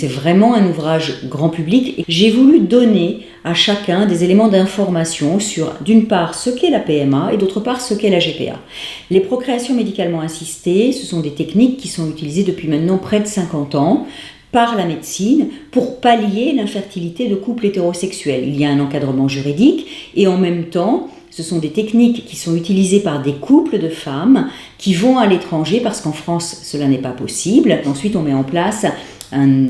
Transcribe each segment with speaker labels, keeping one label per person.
Speaker 1: c'est vraiment un ouvrage grand public. Et j'ai voulu donner à chacun des éléments d'information sur, d'une part, ce qu'est la PMA et d'autre part, ce qu'est la GPA. Les procréations médicalement assistées, ce sont des techniques qui sont utilisées depuis maintenant près de 50 ans par la médecine pour pallier l'infertilité de couples hétérosexuels. Il y a un encadrement juridique et en même temps, ce sont des techniques qui sont utilisées par des couples de femmes qui vont à l'étranger parce qu'en France, cela n'est pas possible. Ensuite, on met en place un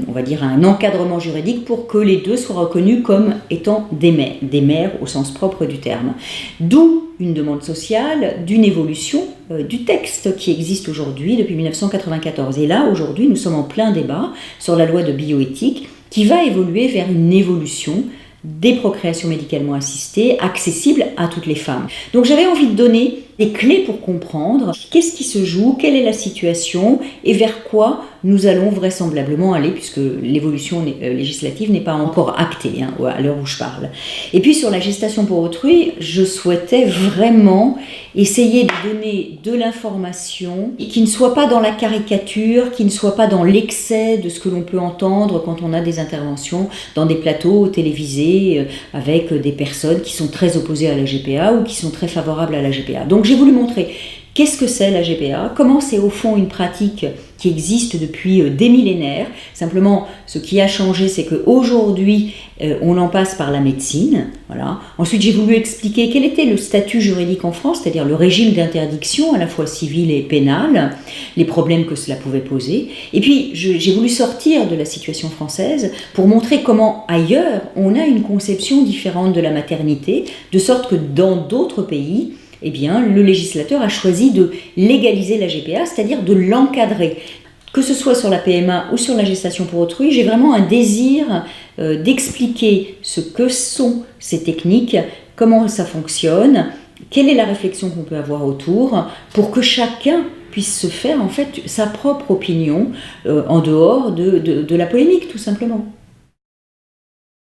Speaker 1: encadrement juridique pour que les deux soient reconnus comme étant des mères au sens propre du terme. D'où une demande sociale d'une évolution du texte qui existe aujourd'hui depuis 1994. Et là, aujourd'hui, nous sommes en plein débat sur la loi de bioéthique qui va évoluer vers une évolution des procréations médicalement assistées accessibles à toutes les femmes. Donc j'avais envie de donner des clés pour comprendre qu'est-ce qui se joue, quelle est la situation et vers quoi nous allons vraisemblablement aller puisque l'évolution législative n'est pas encore actée à l'heure où je parle. Et puis sur la gestation pour autrui, je souhaitais vraiment essayer de donner de l'information qui ne soit pas dans la caricature, qui ne soit pas dans l'excès de ce que l'on peut entendre quand on a des interventions dans des plateaux télévisés avec des personnes qui sont très opposées à la GPA ou qui sont très favorables à la GPA. Donc j'ai voulu montrer qu'est-ce que c'est la GPA, comment c'est au fond une pratique qui existe depuis des millénaires. Simplement, ce qui a changé, c'est qu'aujourd'hui, on en passe par la médecine. Voilà. Ensuite, j'ai voulu expliquer quel était le statut juridique en France, c'est-à-dire le régime d'interdiction à la fois civil et pénal, les problèmes que cela pouvait poser. Et puis, j'ai voulu sortir de la situation française pour montrer comment ailleurs, on a une conception différente de la maternité, de sorte que dans d'autres pays, eh bien, le législateur a choisi de légaliser la GPA, c'est-à-dire de l'encadrer. Que ce soit sur la PMA ou sur la gestation pour autrui, j'ai vraiment un désir d'expliquer ce que sont ces techniques, comment ça fonctionne, quelle est la réflexion qu'on peut avoir autour, pour que chacun puisse se faire en fait sa propre opinion en dehors de la polémique, tout simplement.